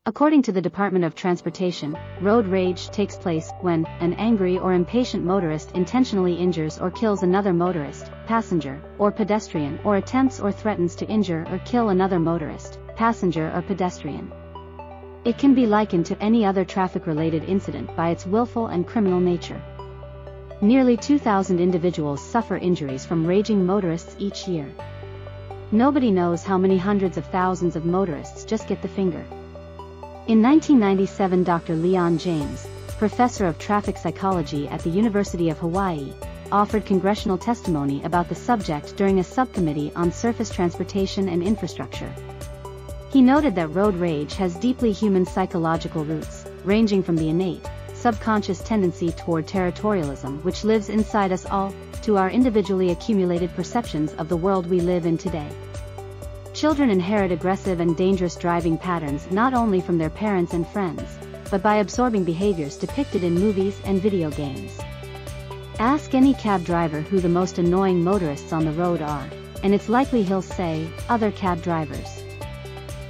According to the Department of Transportation, road rage takes place when an angry or impatient motorist intentionally injures or kills another motorist, passenger, or pedestrian, or attempts or threatens to injure or kill another motorist, passenger, or pedestrian. It can be likened to any other traffic-related incident by its willful and criminal nature. Nearly 2,000 individuals suffer injuries from raging motorists each year. Nobody knows how many hundreds of thousands of motorists just get the finger. In 1997, Dr. Leon James, professor of traffic psychology at the University of Hawaii, offered congressional testimony about the subject during a subcommittee on surface transportation and infrastructure. He noted that road rage has deeply human psychological roots, ranging from the innate, subconscious tendency toward territorialism which lives inside us all, to our individually accumulated perceptions of the world we live in today. Children inherit aggressive and dangerous driving patterns not only from their parents and friends, but by absorbing behaviors depicted in movies and video games. Ask any cab driver who the most annoying motorists on the road are, and it's likely he'll say, other cab drivers.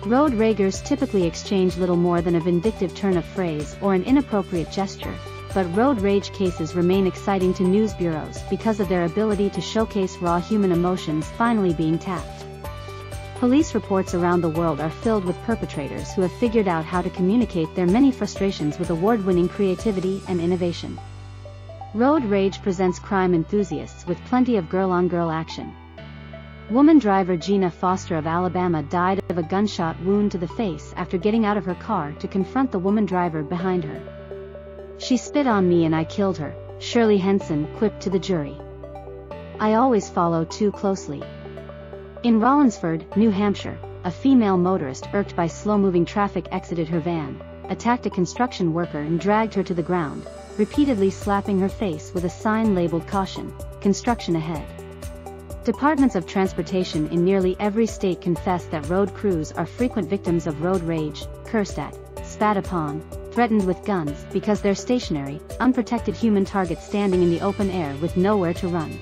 Road ragers typically exchange little more than a vindictive turn of phrase or an inappropriate gesture, but road rage cases remain exciting to news bureaus because of their ability to showcase raw human emotions finally being tapped. Police reports around the world are filled with perpetrators who have figured out how to communicate their many frustrations with award-winning creativity and innovation. Road rage presents crime enthusiasts with plenty of girl-on-girl action. Woman driver Gina Foster of Alabama died of a gunshot wound to the face after getting out of her car to confront the woman driver behind her. "She spit on me and I killed her," Shirley Henson quipped to the jury. "I always follow too closely." In Rollinsford, New Hampshire, a female motorist irked by slow-moving traffic exited her van, attacked a construction worker and dragged her to the ground, repeatedly slapping her face with a sign labeled "Caution, Construction Ahead." Departments of transportation in nearly every state confess that road crews are frequent victims of road rage, cursed at, spat upon, threatened with guns because they're stationary, unprotected human targets standing in the open air with nowhere to run.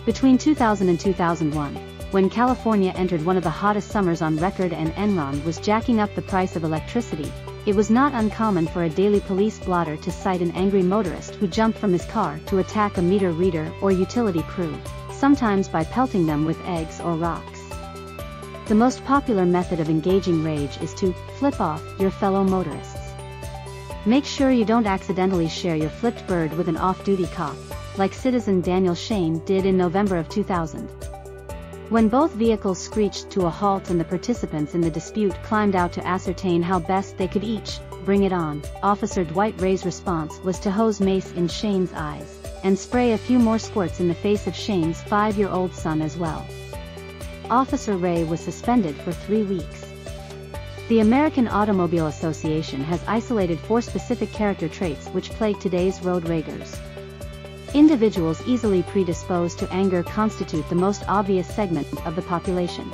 Between 2000 and 2001, when California entered one of the hottest summers on record and Enron was jacking up the price of electricity, it was not uncommon for a daily police blotter to cite an angry motorist who jumped from his car to attack a meter reader or utility crew, sometimes by pelting them with eggs or rocks. The most popular method of engaging rage is to flip off your fellow motorists. Make sure you don't accidentally share your flipped bird with an off-duty cop, like citizen Daniel Shane did in November of 2000. When both vehicles screeched to a halt and the participants in the dispute climbed out to ascertain how best they could each bring it on, Officer Dwight Ray's response was to hose mace in Shane's eyes, and spray a few more squirts in the face of Shane's 5-year-old son as well. Officer Ray was suspended for 3 weeks. The American Automobile Association has isolated 4 specific character traits which plague today's road ragers. Individuals easily predisposed to anger constitute the most obvious segment of the population.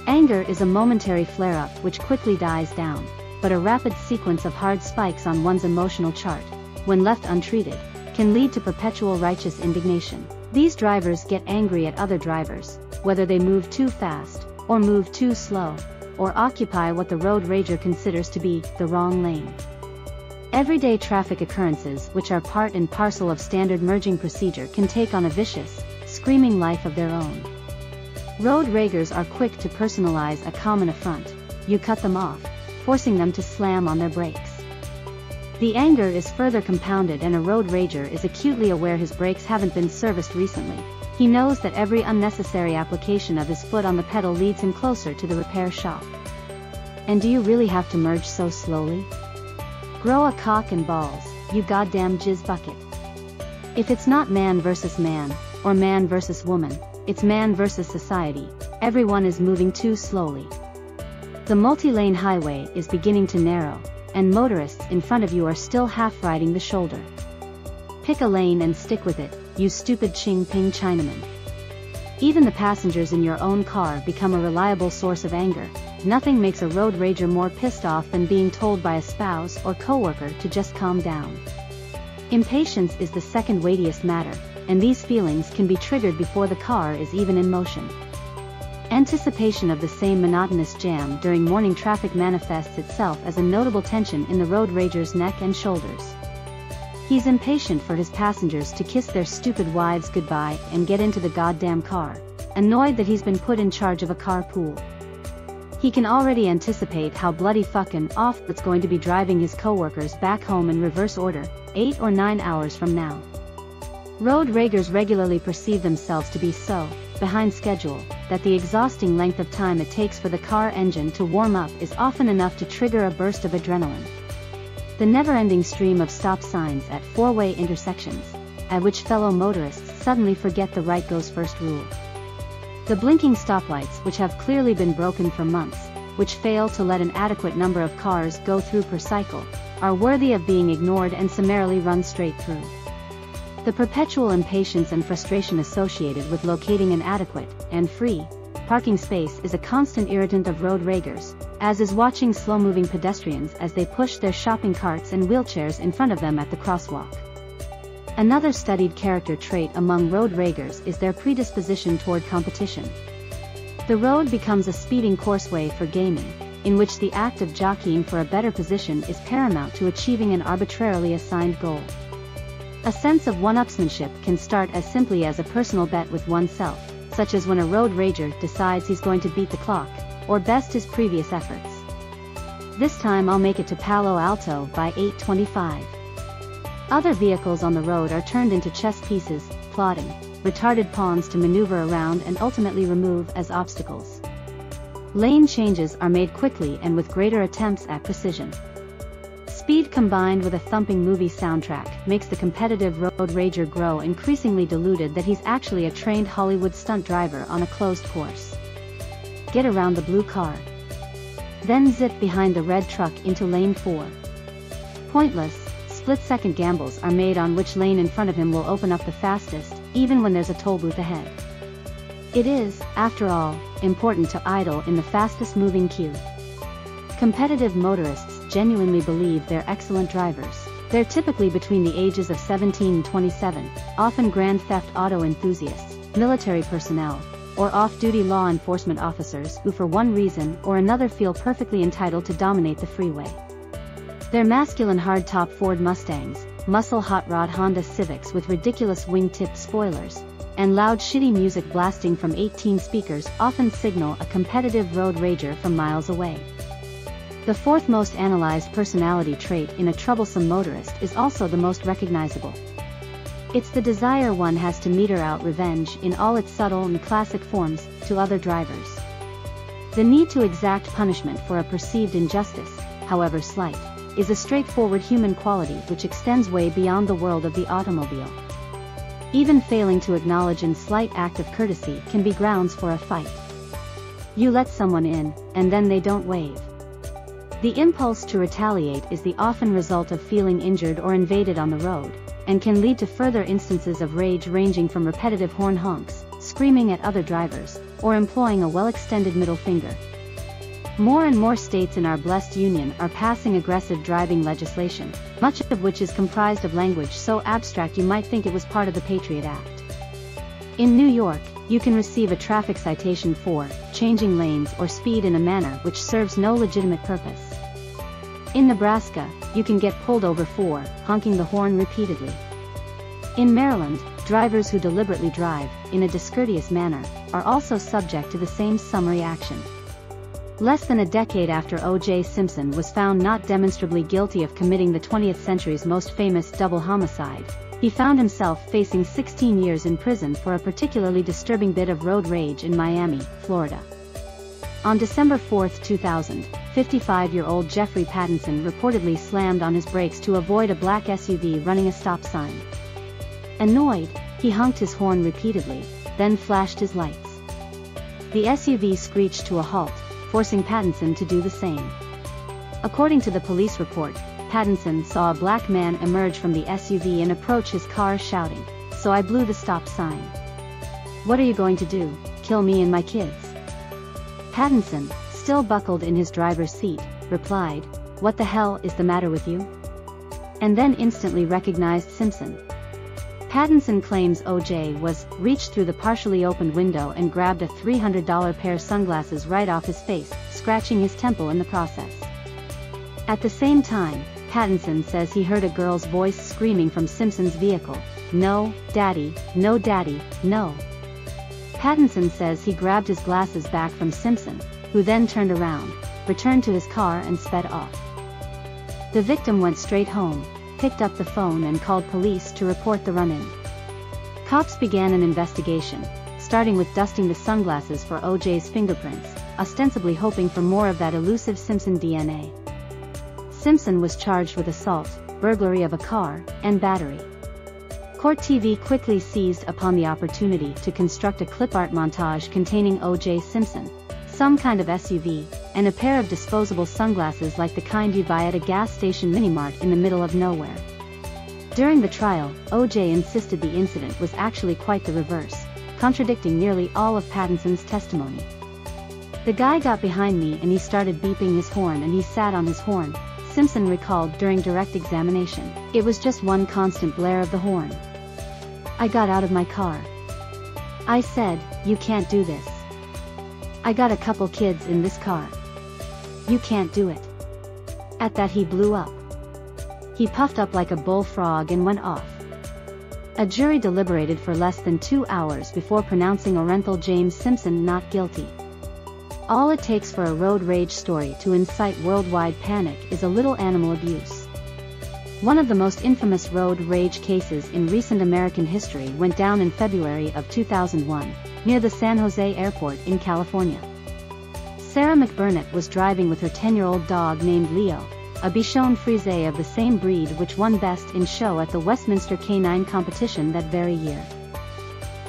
Anger is a momentary flare-up which quickly dies down, but a rapid sequence of hard spikes on one's emotional chart, when left untreated, can lead to perpetual righteous indignation. These drivers get angry at other drivers, whether they move too fast, or move too slow, or occupy what the road rager considers to be the wrong lane. Everyday traffic occurrences which are part and parcel of standard merging procedure can take on a vicious, screaming life of their own. Road ragers are quick to personalize a common affront. You cut them off, forcing them to slam on their brakes. The anger is further compounded and a road rager is acutely aware his brakes haven't been serviced recently. He knows that every unnecessary application of his foot on the pedal leads him closer to the repair shop. And do you really have to merge so slowly? Grow a cock and balls, you goddamn jizz bucket. If it's not man versus man, or man versus woman, it's man versus society. Everyone is moving too slowly. The multi-lane highway is beginning to narrow, and motorists in front of you are still half riding the shoulder. Pick a lane and stick with it, you stupid Ching-Ping Chinaman. Even the passengers in your own car become a reliable source of anger. Nothing makes a road rager more pissed off than being told by a spouse or coworker to just calm down. Impatience is the second weightiest matter, and these feelings can be triggered before the car is even in motion. Anticipation of the same monotonous jam during morning traffic manifests itself as a notable tension in the road rager's neck and shoulders. He's impatient for his passengers to kiss their stupid wives goodbye and get into the goddamn car, annoyed that he's been put in charge of a carpool. He can already anticipate how bloody fucking off it's going to be driving his coworkers back home in reverse order, 8 or 9 hours from now. Road ragers regularly perceive themselves to be so behind schedule that the exhausting length of time it takes for the car engine to warm up is often enough to trigger a burst of adrenaline. The never-ending stream of stop signs at four-way intersections, at which fellow motorists suddenly forget the right goes first rule. The blinking stoplights which have clearly been broken for months, which fail to let an adequate number of cars go through per cycle, are worthy of being ignored and summarily run straight through. The perpetual impatience and frustration associated with locating an adequate and free parking space is a constant irritant of road ragers, as is watching slow-moving pedestrians as they push their shopping carts and wheelchairs in front of them at the crosswalk. Another studied character trait among road ragers is their predisposition toward competition. The road becomes a speeding courseway for gaming, in which the act of jockeying for a better position is paramount to achieving an arbitrarily assigned goal. A sense of one-upsmanship can start as simply as a personal bet with oneself, such as when a road rager decides he's going to beat the clock, or best his previous efforts. This time I'll make it to Palo Alto by 8:25. Other vehicles on the road are turned into chess pieces, plotting, retarded pawns to maneuver around and ultimately remove as obstacles. Lane changes are made quickly and with greater attempts at precision. Speed combined with a thumping movie soundtrack makes the competitive road rager grow increasingly deluded that he's actually a trained Hollywood stunt driver on a closed course. Get around the blue car. Then zip behind the red truck into lane 4. Pointless, split-second gambles are made on which lane in front of him will open up the fastest, even when there's a toll booth ahead. It is, after all, important to idle in the fastest-moving queue. Competitive motorists genuinely believe they're excellent drivers. They're typically between the ages of 17 and 27, often grand theft auto enthusiasts, military personnel, or off-duty law enforcement officers who for one reason or another feel perfectly entitled to dominate the freeway. They're masculine hardtop Ford Mustangs, muscle hot rod Honda Civics with ridiculous wing-tipped spoilers, and loud shitty music blasting from 18 speakers often signal a competitive road rager from miles away. The fourth most analyzed personality trait in a troublesome motorist is also the most recognizable. It's the desire one has to meter out revenge in all its subtle and classic forms to other drivers. The need to exact punishment for a perceived injustice, however slight, is a straightforward human quality which extends way beyond the world of the automobile. Even failing to acknowledge a slight act of courtesy can be grounds for a fight. You let someone in, and then they don't wave. The impulse to retaliate is the often result of feeling injured or invaded on the road, and can lead to further instances of rage ranging from repetitive horn honks, screaming at other drivers, or employing a well-extended middle finger. More and more states in our blessed union are passing aggressive driving legislation, much of which is comprised of language so abstract you might think it was part of the Patriot Act. In New York, you can receive a traffic citation for changing lanes or speed in a manner which serves no legitimate purpose. In Nebraska, you can get pulled over for honking the horn repeatedly. In Maryland, drivers who deliberately drive in a discourteous manner are also subject to the same summary action. Less than a decade after O.J. Simpson was found not demonstrably guilty of committing the 20th century's most famous double homicide, he found himself facing 16 years in prison for a particularly disturbing bit of road rage in Miami, Florida. On December 4, 2000, 55-year-old Jeffrey Pattinson reportedly slammed on his brakes to avoid a black SUV running a stop sign. Annoyed, he honked his horn repeatedly, then flashed his lights. The SUV screeched to a halt, forcing Pattinson to do the same. According to the police report, Pattinson saw a black man emerge from the SUV and approach his car shouting, "So I blew the stop sign. What are you going to do, kill me and my kids?" Pattinson, still buckled in his driver's seat, replied, "What the hell is the matter with you?" And then instantly recognized Simpson. Pattinson claims O.J. reached through the partially opened window and grabbed a $300 pair of sunglasses right off his face, scratching his temple in the process. At the same time, Pattinson says he heard a girl's voice screaming from Simpson's vehicle, "No, Daddy, no Daddy, no." Pattinson says he grabbed his glasses back from Simpson, who then turned around, returned to his car and sped off. The victim went straight home, picked up the phone and called police to report the run-in. Cops began an investigation, starting with dusting the sunglasses for O.J.'s fingerprints, ostensibly hoping for more of that elusive Simpson DNA. Simpson was charged with assault, burglary of a car, and battery. Court TV quickly seized upon the opportunity to construct a clip art montage containing O.J. Simpson, some kind of SUV, and a pair of disposable sunglasses like the kind you buy at a gas station mini-mart in the middle of nowhere. During the trial, O.J. insisted the incident was actually quite the reverse, contradicting nearly all of Pattinson's testimony. "The guy got behind me and he started beeping his horn and he sat on his horn," Simpson recalled during direct examination. "It was just one constant blare of the horn. I got out of my car. I said, 'You can't do this. I got a couple kids in this car. You can't do it.' At that he blew up. He puffed up like a bullfrog and went off." A jury deliberated for less than 2 hours before pronouncing Orenthal James Simpson not guilty. All it takes for a road rage story to incite worldwide panic is a little animal abuse. One of the most infamous road rage cases in recent American history went down in February of 2001, near the San Jose airport in California. Sarah McBurnett was driving with her 10-year-old dog named Leo, a Bichon Frise of the same breed which won Best in Show at the Westminster Canine competition that very year.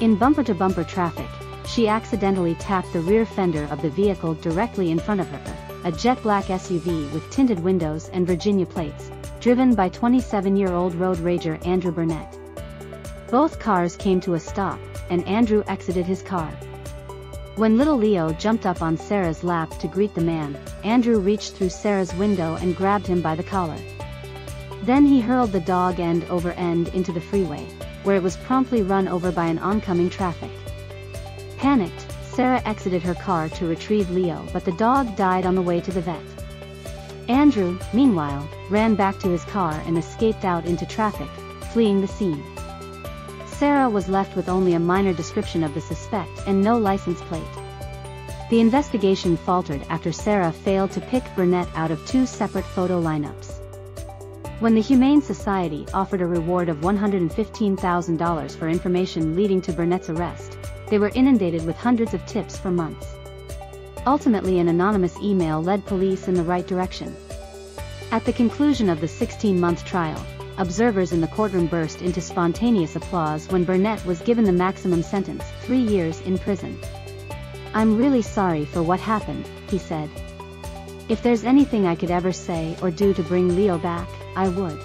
In bumper-to-bumper traffic, she accidentally tapped the rear fender of the vehicle directly in front of her, a jet black SUV with tinted windows and Virginia plates, driven by 27-year-old road rager Andrew Burnett. Both cars came to a stop, and Andrew exited his car. When little Leo jumped up on Sarah's lap to greet the man, Andrew reached through Sarah's window and grabbed him by the collar. Then he hurled the dog end over end into the freeway, where it was promptly run over by an oncoming traffic. Panicked, Sarah exited her car to retrieve Leo, but the dog died on the way to the vet. Andrew, meanwhile, ran back to his car and escaped out into traffic, fleeing the scene. Sarah was left with only a minor description of the suspect and no license plate. The investigation faltered after Sarah failed to pick Burnett out of 2 separate photo lineups. When the Humane Society offered a reward of $115,000 for information leading to Burnett's arrest, they were inundated with hundreds of tips for months. Ultimately, an anonymous email led police in the right direction. At the conclusion of the 16-month trial, observers in the courtroom burst into spontaneous applause when Burnett was given the maximum sentence, 3 years in prison. "I'm really sorry for what happened," he said. "If there's anything I could ever say or do to bring Leo back, I would."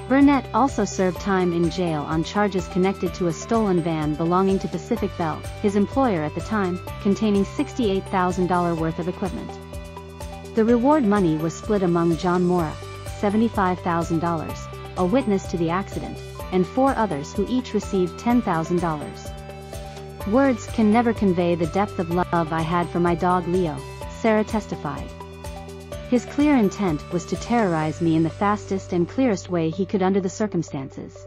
Burnett also served time in jail on charges connected to a stolen van belonging to Pacific Bell, his employer at the time, containing $68,000 worth of equipment. The reward money was split among John Mora, $75,000, a witness to the accident, and 4 others who each received $10,000. "Words can never convey the depth of love I had for my dog Leo," Sarah testified. "His clear intent was to terrorize me in the fastest and clearest way he could under the circumstances.